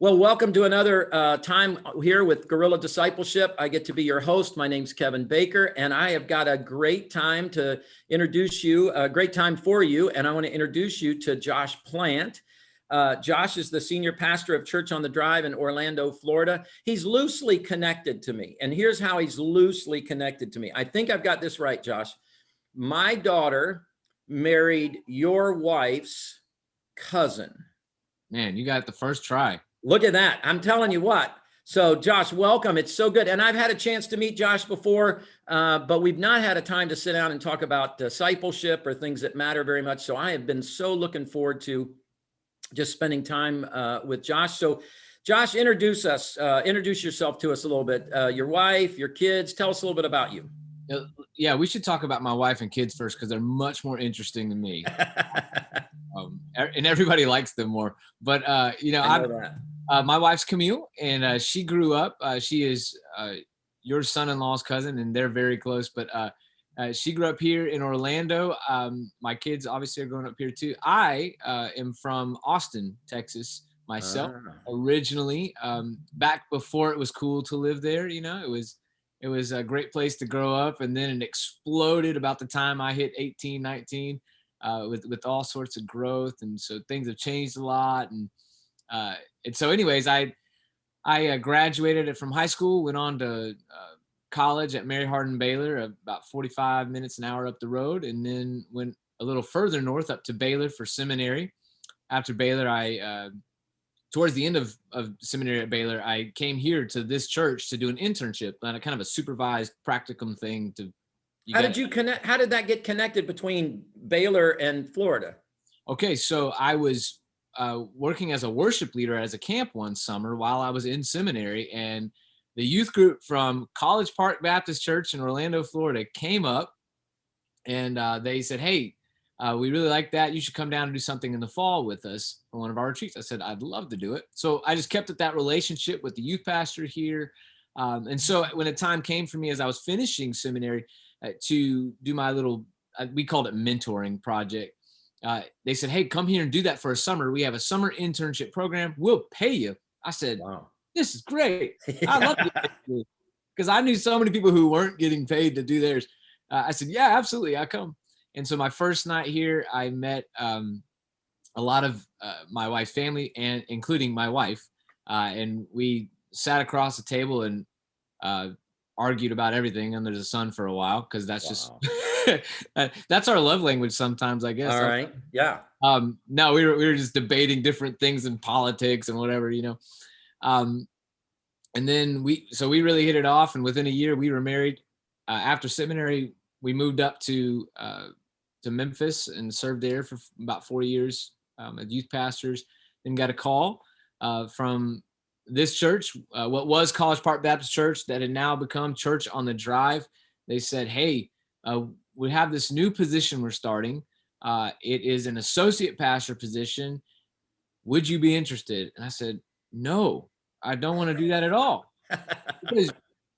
Well, welcome to another time here with Guerrilla Discipleship. I get to be your host. My name's Kevin Baker, and I have got a great time to introduce you, a great time for you, and I want to introduce you to Josh Plant. Josh is the senior pastor of Church on the Drive in Orlando, Florida. He's loosely connected to me, and here's how he's loosely connected to me. I think I've got this right, Josh. My daughter married your wife's cousin. Man, you got it the first try. Look at that. I'm telling you what. So Josh, welcome. It's so good. And I've had a chance to meet Josh before, but we've not had a time to sit down and talk about discipleship or things that matter very much. So I have been so looking forward to just spending time with Josh. So Josh, introduce yourself to us a little bit. Your wife, your kids, tell us a little bit about you. Yeah, we should talk about my wife and kids first because they're much more interesting than me. And everybody likes them more. But, I know that. My wife's Camille, and she grew up. She is your son-in-law's cousin, and they're very close. But she grew up here in Orlando. My kids obviously are growing up here too. I am from Austin, Texas, myself, originally. Back before it was cool to live there, it was a great place to grow up, and then it exploded about the time I hit 18, 19, with all sorts of growth, and so things have changed a lot. And so, anyways, I graduated from high school, went on to college at Mary Hardin Baylor, about 45 minutes an hour up the road, and then went a little further north up to Baylor for seminary. After Baylor, towards the end of seminary at Baylor, I came here to this church to do an internship and a kind of a supervised practicum thing. How did that get connected between Baylor and Florida? Okay, so I was working as a worship leader as a camp one summer while I was in seminary, and the youth group from College Park Baptist Church in Orlando, Florida came up, and they said, hey, we really like that. You should come down and do something in the fall with us for one of our retreats. I said, I'd love to do it. So I just kept that relationship with the youth pastor here. And so when the time came for me as I was finishing seminary to do my little, we called it mentoring project. They said, hey, come here and do that for a summer. We have a summer internship program. We'll pay you. I said, wow, this is great. Yeah. I love it. Because I knew so many people who weren't getting paid to do theirs. I said, yeah, absolutely. I come. And so my first night here, I met a lot of my wife's family, and including my wife. And we sat across the table and argued about everything under the sun for a while, because that's just that's our love language sometimes, I guess. All right. Yeah. No, we were just debating different things in politics and whatever, and then we really hit it off, and within a year we were married. After seminary, we moved up to Memphis and served there for about 4 years as youth pastors. Then got a call from this church, what was College Park Baptist Church, that had now become Church on the Drive. They said, hey, we have this new position we're starting. It is an associate pastor position. Would you be interested? And I said, no, I don't want to do that at all. Because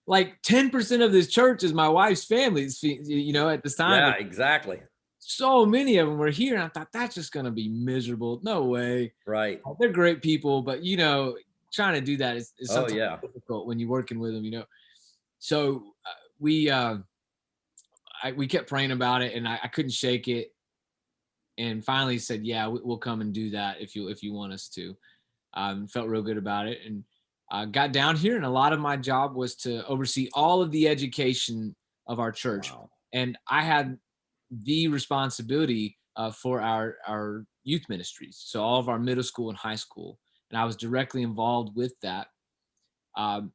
like 10% of this church is my wife's family, at this time. Yeah, exactly. So many of them were here, and I thought, that's just going to be miserable. No way. Right. They're great people, but trying to do that is sometimes difficult when you're working with them, So we kept praying about it, and I couldn't shake it, and finally said, yeah, we'll come and do that if you want us to. Felt real good about it, and got down here, and a lot of my job was to oversee all of the education of our church. Wow. And I had the responsibility for our youth ministries, so all of our middle school and high school, and I was directly involved with that, and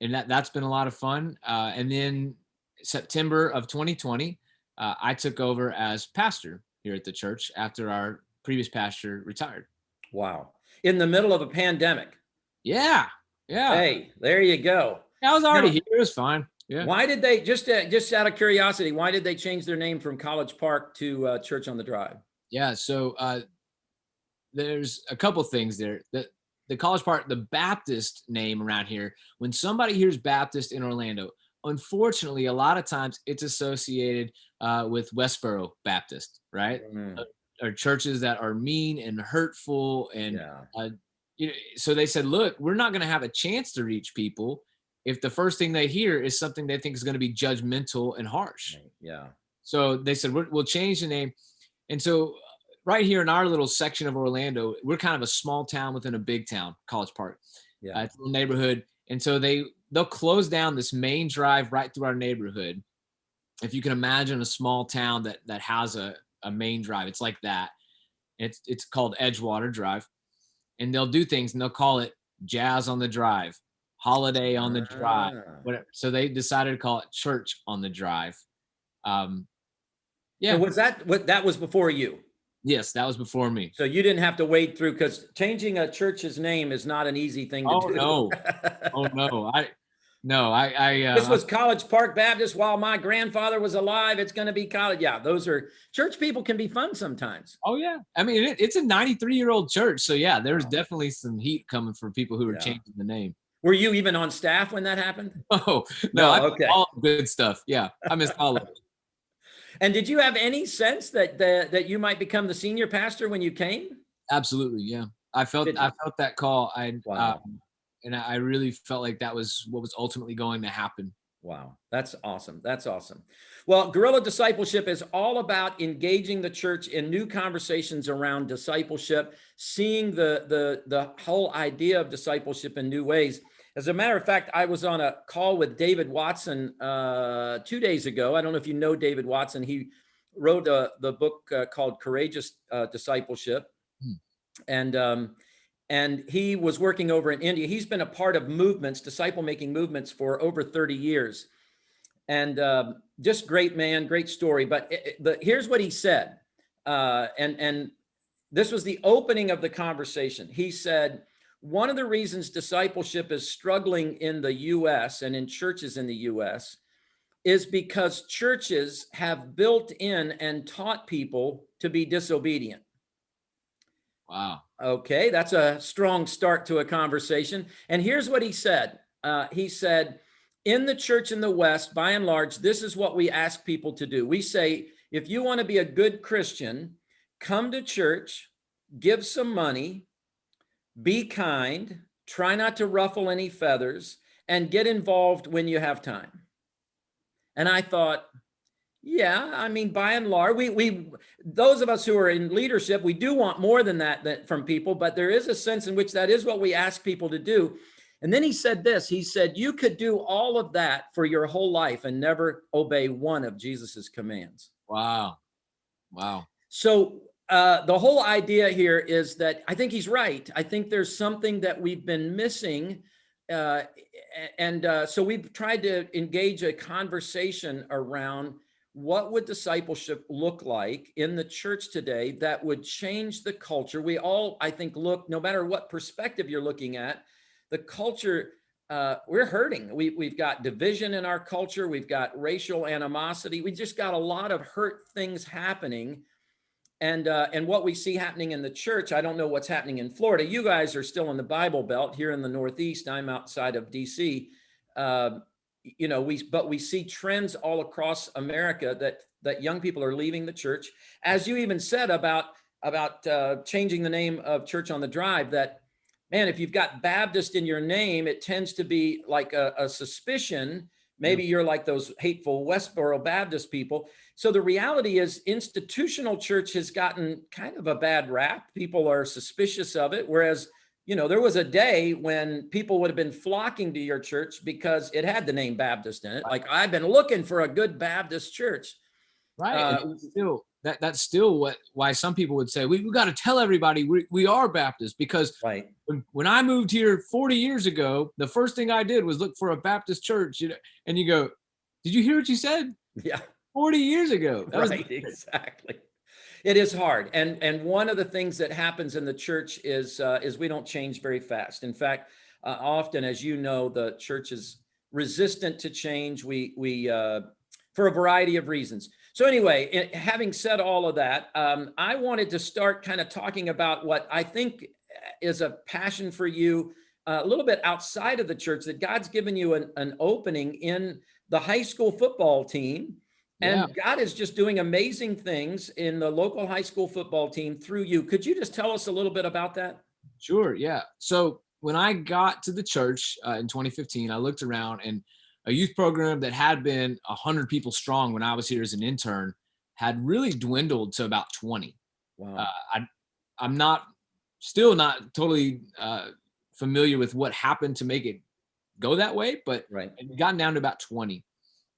that's been a lot of fun. And then September of 2020, I took over as pastor here at the church after our previous pastor retired. Wow! In the middle of a pandemic. Yeah. Hey, there you go. I was already here. It was fine. Yeah. Why did they, just out of curiosity, why did they change their name from College Park to Church on the Drive? Yeah, so there's a couple things there. The College Park, the Baptist name around here, when somebody hears Baptist in Orlando, unfortunately, a lot of times it's associated with Westboro Baptist, right? Or churches that are mean and hurtful and so they said, look, we're not going to have a chance to reach people if the first thing they hear is something they think is going to be judgmental and harsh. Right. Yeah. So they said, we'll change the name. And so right here in our little section of Orlando, we're kind of a small town within a big town, College Park. Yeah. It's a little neighborhood. And so they'll close down this main drive right through our neighborhood. If you can imagine a small town that has a main drive, it's like that. It's called Edgewater Drive. And they'll do things and they'll call it Jazz on the Drive, Holiday on the Drive, whatever. So they decided to call it Church on the Drive. Yeah. So was that was before you? Yes, that was before me. So you didn't have to wade through, because changing a church's name is not an easy thing to do. No. Oh no. This was College Park Baptist while my grandfather was alive. It's going to be college. Yeah, those are, church people can be fun sometimes. Oh yeah. I mean, it's a 93-year-old church. So yeah, there's definitely some heat coming from people who are changing the name. Were you even on staff when that happened? Oh, no. Okay. All good stuff. Yeah. I missed all of it. And did you have any sense that you might become the senior pastor when you came? Absolutely. Yeah. I felt that call. Wow. And I really felt like that was what was ultimately going to happen. Wow. That's awesome. That's awesome. Well, Guerrilla Discipleship is all about engaging the church in new conversations around discipleship, seeing the whole idea of discipleship in new ways. As a matter of fact, I was on a call with David Watson 2 days ago. I don't know if you know David Watson. He wrote the book called Courageous Discipleship. And he was working over in India. He's been a part of movements, disciple-making movements, for over 30 years. And just great man, great story. But here's what he said. And this was the opening of the conversation. He said, one of the reasons discipleship is struggling in the U.S. and in churches in the U.S. is because churches have built in and taught people to be disobedient. Wow. Okay, that's a strong start to a conversation. And here's what he said. He said, in the church in the West, by and large, this is what we ask people to do. We say, if you want to be a good Christian, come to church, give some money, be kind, try not to ruffle any feathers, and get involved when you have time. And I thought, yeah, I mean, by and large, we those of us who are in leadership, we do want more than that from people, but there is a sense in which that is what we ask people to do. And then he said this, he said, you could do all of that for your whole life and never obey one of Jesus's commands. Wow. Wow. So the whole idea here is that I think he's right. I think there's something that we've been missing. So we've tried to engage a conversation around what would discipleship look like in the church today that would change the culture. We all, I think, look, no matter what perspective you're looking at, the culture, we're hurting. We've got division in our culture. We've got racial animosity. We just got a lot of hurt things happening. And what we see happening in the church, I don't know what's happening in Florida. You guys are still in the Bible Belt here in the Northeast. I'm outside of DC. But we see trends all across America that young people are leaving the church. As you even said about changing the name of Church on the Drive, that, man, if you've got Baptist in your name, it tends to be like a suspicion. Maybe you're like those hateful Westboro Baptist people. So the reality is institutional church has gotten kind of a bad rap. People are suspicious of it, whereas there was a day when people would have been flocking to your church because it had the name Baptist in it. Like, I've been looking for a good Baptist church. Right. That's still why some people would say, we got to tell everybody we are Baptist, because right. When I moved here 40 years ago, the first thing I did was look for a Baptist church. And you go, did you hear what you said? Yeah. 40 years ago. Right, exactly. It is hard. And one of the things that happens in the church is we don't change very fast. In fact, often, as you know, the church is resistant to change. We for a variety of reasons. So anyway, having said all of that, I wanted to start kind of talking about what I think is a passion for you, a little bit outside of the church, that God's given you an opening in the high school football team. And God is just doing amazing things in the local high school football team through you. Could you just tell us a little bit about that? Sure. Yeah. So when I got to the church in 2015, I looked around, and a youth program that had been 100 people strong when I was here as an intern had really dwindled to about 20. Uh, Wow. I, I'm not still not totally familiar with what happened to make it go that way, but Right. it had gotten down to about 20.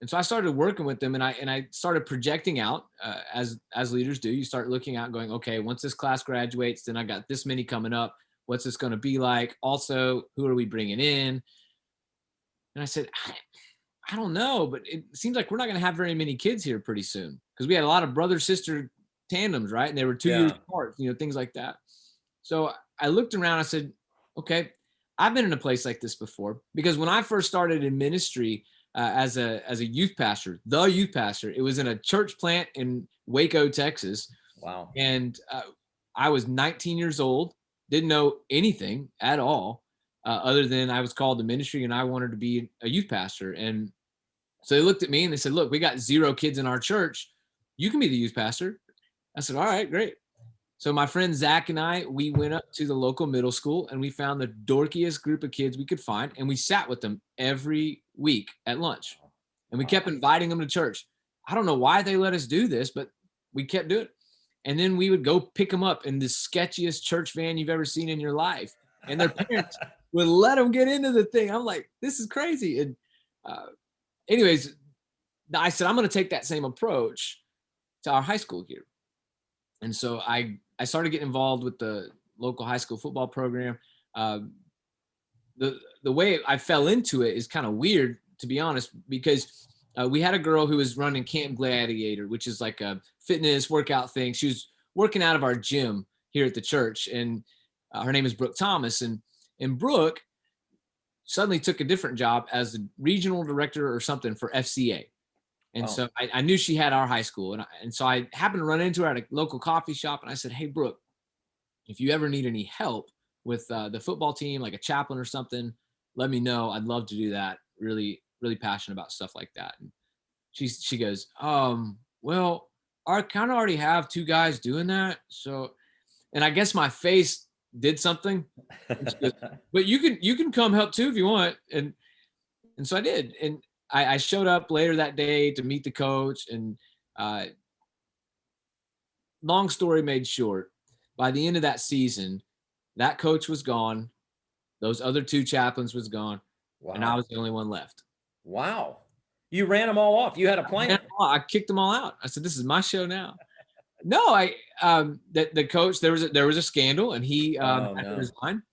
And so I started working with them, and I started projecting out as leaders do. You start looking out, going, okay, once this class graduates, then I got this many coming up. What's this going to be like? Also, who are we bringing in? And I said, I don't know, but it seems like we're not going to have very many kids here pretty soon, because we had a lot of brother sister tandems, right? And they were 2 years Yeah. apart, things like that. So I looked around. I said, okay, I've been in a place like this before, because when I first started in ministry as a youth pastor, it was in a church plant in Waco, Texas, Wow. and I was 19 years old, didn't know anything at all, other than I was called to ministry and I wanted to be a youth pastor. And so they looked at me and they said, look, we got 0 kids in our church. You can be the youth pastor. I said, all right, great. So my friend Zach and I, we went up to the local middle school and we found the dorkiest group of kids we could find. And we sat with them every week at lunch. And we kept inviting them to church. I don't know why they let us do this, but we kept doing it. And then we would go pick them up in the sketchiest church van you've ever seen in your life. And their parents would let them get into the thing. I'm like, this is crazy. And anyways, I said, I'm going to take that same approach to our high school here. And so I started getting involved with the local high school football program. The way I fell into it is kind of weird, to be honest, because we had a girl who was running Camp Gladiator, which is like a fitness workout thing. She was working out of our gym here at the church, and her name is Brooke Thomas. And Brooke suddenly took a different job as the regional director or something for FCA. And Wow. so I knew she had our high school. And so I happened to run into her at a local coffee shop. And I said, hey, Brooke, if you ever need any help with the football team, like a chaplain or something, let me know. I'd love to do that. Really, really passionate about stuff like that. And she goes, well, I kind of already have 2 guys doing that. So, and I guess my face did something. And she goes, but you can come help too if you want. And so I did. And I showed up later that day to meet the coach, and long story made short, by the end of that season, that coach was gone. Those other 2 chaplains was gone. And I Wow. was the only one left. Wow. You ran them all off. You had a plan. I kicked them all out. I said, this is my show now. No, the coach, there was a scandal, and he Oh, had to no. resign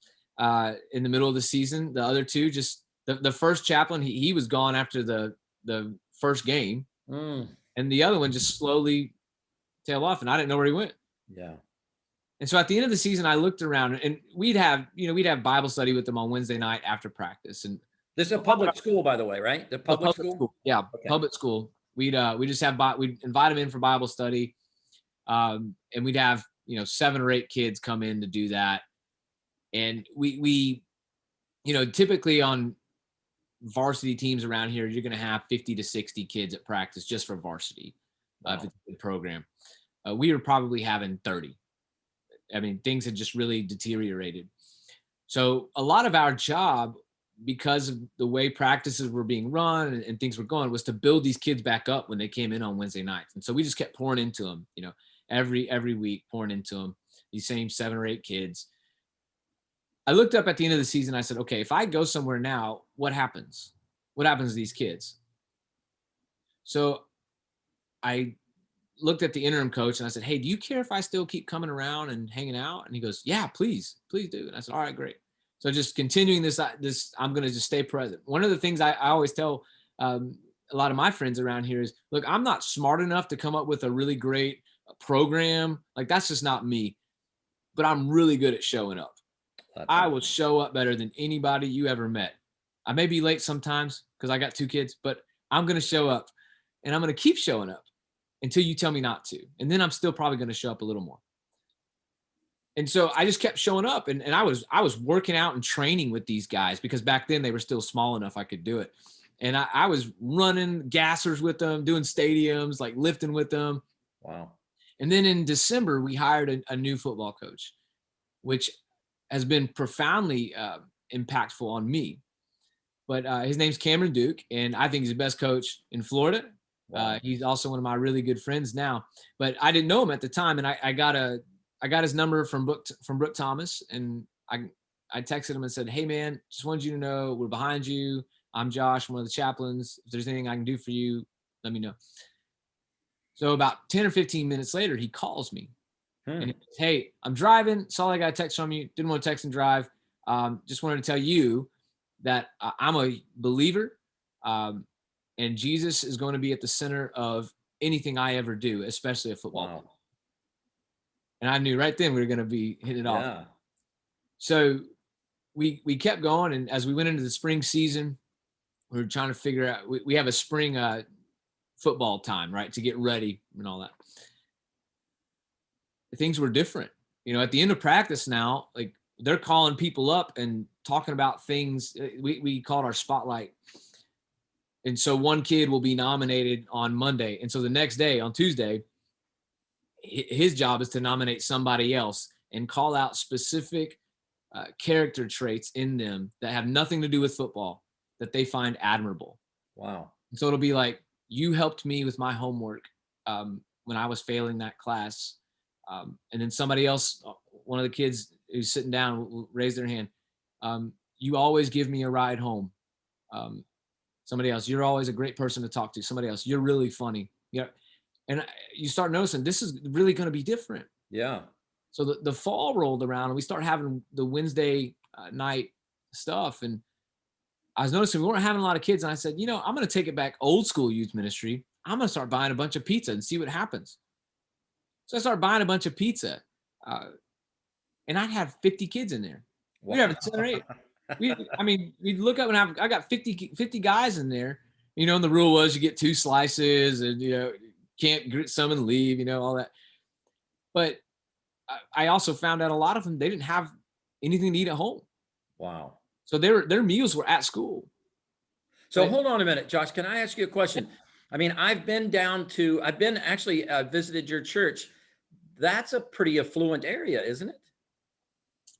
in the middle of the season. The other 2 just the first chaplain, he was gone after the first game, Mm, and the other one just slowly tailed off, and I didn't know where he went. yeah. And so at the end of the season, I looked around, and we'd have Bible study with them on Wednesday night after practice. And This is a public school, by the way, right? The public school? yeah, Okay. public school. We'd just have we'd invite them in for Bible study, and we'd have 7 or 8 kids come in to do that. And we typically on varsity teams around here, you're going to have 50 to 60 kids at practice just for varsity. Wow. If it's a good program. We were probably having 30. I mean, things had just really deteriorated. So a lot of our job, because of the way practices were being run and things were going, was to build these kids back up when they came in on Wednesday nights. And so we just kept pouring into them, every week, pouring into them, these same 7 or 8 kids. I looked up at the end of the season. I said, okay, if I go somewhere now, what happens? What happens to these kids? So I looked at the interim coach and I said, hey, do you care if I still keep coming around and hanging out? And he goes, yeah, please do. And I said, all right, great. So just continuing this, I'm going to just stay present. One of the things I always tell a lot of my friends around here is, look, I'm not smart enough to come up with a really great program. Like, that's just not me, but I'm really good at showing up. I will show up better than anybody you ever met. I may be late sometimes because I got 2 kids, but I'm going to show up, and I'm going to keep showing up until you tell me not to. And then I'm still probably going to show up a little more. And so I just kept showing up, and I was working out and training with these guys because back then they were still small enough I could do it. And I was running gassers with them, doing stadiums, like lifting with them. Wow. And then in December, we hired a new football coach, which has been profoundly impactful on me. But his name's Cameron Duke, and I think he's the best coach in Florida. Wow. He's also one of my really good friends now, but I didn't know him at the time, and I got his number from Brooke Thomas, and I texted him and said, "Hey man, just wanted you to know we're behind you. I'm Josh, I'm one of the chaplains. If there's anything I can do for you, let me know." So about 10 or 15 minutes later, he calls me and he says, "Hey, I'm driving. Saw I got a text from you. Didn't want to text and drive. Just wanted to tell you that I'm a believer, and Jesus is going to be at the center of anything I ever do, especially a football." Wow. And I knew right then we were going to be hitting it off. Yeah. So we kept going, and as we went into the spring season, we were trying to figure out. We have a spring football time, right, to get ready and all that. Things were different. At the end of practice now, like they're calling people up and talking about things. We called our spotlight. And so one kid will be nominated on Monday. And so the next day, on Tuesday, his job is to nominate somebody else and call out specific character traits in them that have nothing to do with football that they find admirable. Wow. And so it'll be like, you helped me with my homework when I was failing that class. And then somebody else, one of the kids who's sitting down, will raise their hand. You always give me a ride home. Somebody else, you're always a great person to talk to. Somebody else, you're really funny. And you start noticing this is really going to be different. Yeah. So the fall rolled around and we start having the Wednesday night stuff. And I was noticing we weren't having a lot of kids. And I said, I'm going to take it back old school youth ministry. I'm going to start buying a bunch of pizza and see what happens. So I started buying a bunch of pizza. And I'd have 50 kids in there. Wow. We'd have 7 or 8. We'd look up and I got 50 guys in there, and the rule was you get 2 slices and, can't grit some and leave, all that. But I also found out a lot of them, they didn't have anything to eat at home. Wow. So their meals were at school. So hold on a minute, Josh, can I ask you a question? I've been actually visited your church. That's a pretty affluent area, isn't it?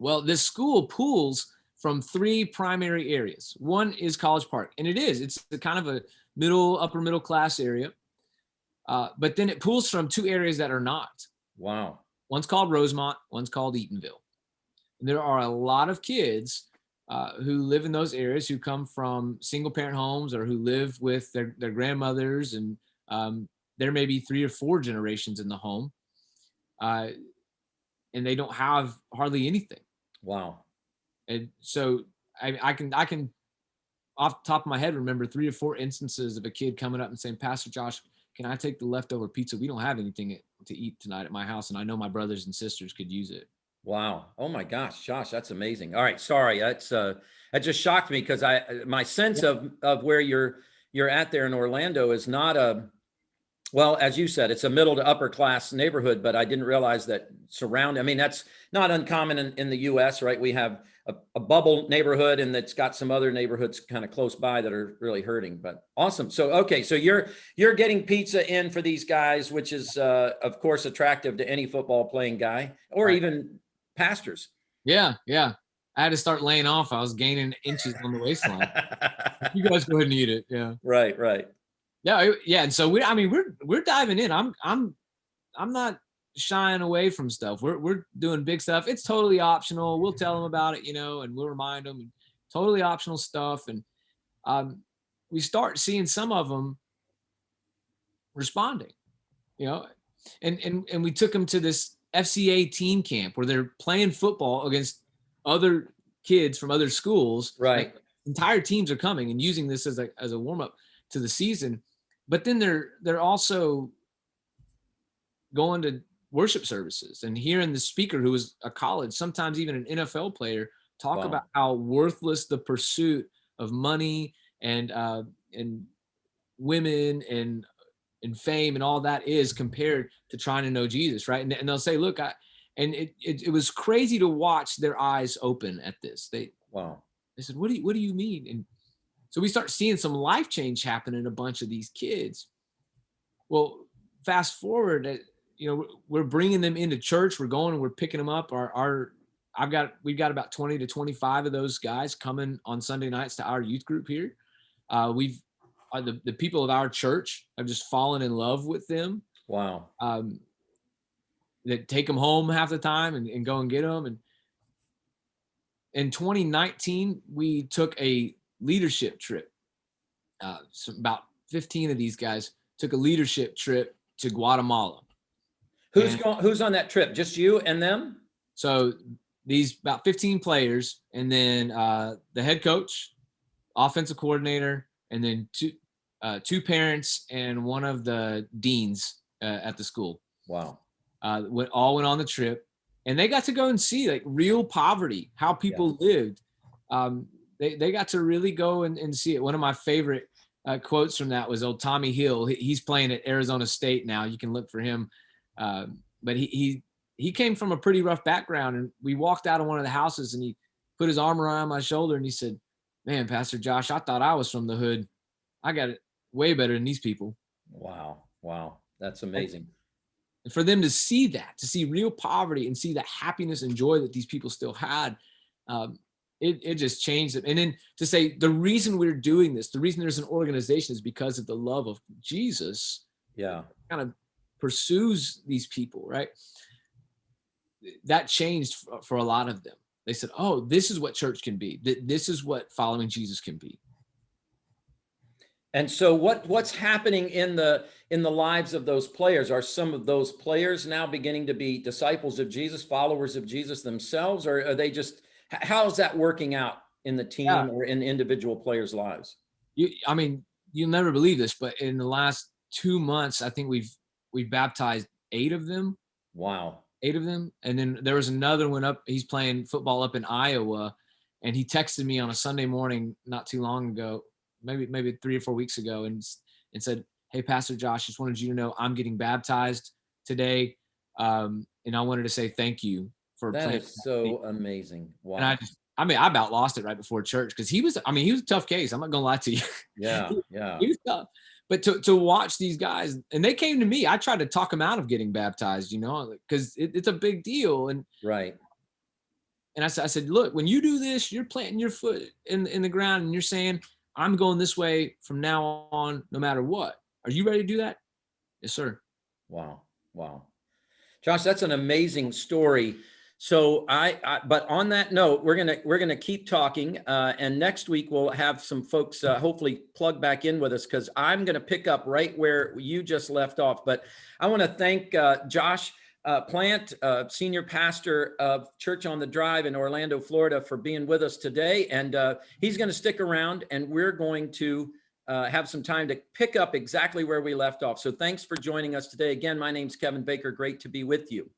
Well, this school pools from 3 primary areas. One is College Park, and it's the kind of a upper middle class area. But then it pools from 2 areas that are not. Wow. One's called Rosemont, one's called Eatonville. And there are a lot of kids who live in those areas who come from single parent homes or who live with their grandmothers, and there may be 3 or 4 generations in the home. And they don't have hardly anything. Wow. And so I can off the top of my head remember 3 or 4 instances of a kid coming up and saying, "Pastor Josh, can I take the leftover pizza? We don't have anything to eat tonight at my house, and I know my brothers and sisters could use it." Wow. Oh my gosh, Josh, that's amazing. All right. Sorry. That just shocked me because my sense of where you're at there in Orlando is not well, as you said, it's a middle to upper class neighborhood, but I didn't realize that that's not uncommon in the US, right? We have a bubble neighborhood and that's got some other neighborhoods kind of close by that are really hurting, but awesome. So, okay. So you're getting pizza in for these guys, which is of course attractive to any football playing guy or Right. even pastors. Yeah. I had to start laying off. I was gaining inches on the waistline. You guys go ahead and eat it. Yeah. Right. Yeah. And so we're diving in. I'm not shying away from stuff. We're doing big stuff. It's totally optional. We'll tell them about it, and we'll remind them. Totally optional stuff. And we start seeing some of them responding, and we took them to this FCA team camp where they're playing football against other kids from other schools. Right. Like, entire teams are coming and using this as a warm up to the season. But then they're also going to worship services and hearing the speaker who was a college, sometimes even an NFL player, talk Wow. about how worthless the pursuit of money and women and fame and all that is compared to trying to know Jesus, right? And they'll say, "Look, it was crazy to watch their eyes open at this." They said, "What do you mean?" And so we start seeing some life change happen in a bunch of these kids. Well, fast forward, we're bringing them into church. We're going and we're picking them up. Our we've got about 20 to 25 of those guys coming on Sunday nights to our youth group here. The people of our church have just fallen in love with them. Wow. That take them home half the time and go and get them. And in 2019, we took a leadership trip. So about 15 of these guys took a leadership trip to Guatemala. Who's on that trip? Just you and them? So these about 15 players, and then the head coach, offensive coordinator, and then two parents and one of the deans at the school. Wow. Went on the trip, and they got to go and see like real poverty, how people lived. They got to really go and see it. One of my favorite quotes from that was old Tommy Hill. He's playing at Arizona State now. You can look for him. But he came from a pretty rough background, and we walked out of one of the houses, and he put his arm around my shoulder and he said, "Man, Pastor Josh, I thought I was from the hood. I got it way better than these people." Wow. That's amazing. And for them to see that, to see real poverty and see the happiness and joy that these people still had, it just changed it. And then to say the reason we're doing this, the reason there's an organization is because of the love of Jesus. Yeah. Kind of pursues these people, right? That changed for a lot of them. They said, "Oh, this is what church can be. This is what following Jesus can be." And so what's happening in the lives of those players? Are some of those players now beginning to be disciples of Jesus, followers of Jesus themselves, or are they just, how is that working out in the team or in individual players' lives? You'll never believe this, but in the last 2 months, I think we've baptized 8 of them. Wow. 8 of them. And then there was another one he's playing football up in Iowa, and he texted me on a Sunday morning not too long ago, maybe 3 or 4 weeks ago, and said, "Hey, Pastor Josh, just wanted you to know I'm getting baptized today. And I wanted to say thank you for that playing." Is so amazing. Wow. And I about lost it right before church, because he was a tough case. I'm not gonna lie to you. Yeah. He was tough. But to watch these guys, and they came to me, I tried to talk them out of getting baptized, because it's a big deal. And right. And I said, "Look, when you do this, you're planting your foot in the ground, and you're saying, I'm going this way from now on, no matter what. Are you ready to do that?" "Yes, sir." Wow. Josh, that's an amazing story. So but on that note, we're gonna keep talking, and next week we'll have some folks hopefully plug back in with us, because I'm gonna pick up right where you just left off. But I want to thank Josh Plant, senior pastor of Church on the Drive in Orlando, Florida, for being with us today. And he's going to stick around, and we're going to have some time to pick up exactly where we left off. So thanks for joining us today. Again, my name's Kevin Baker. Great to be with you.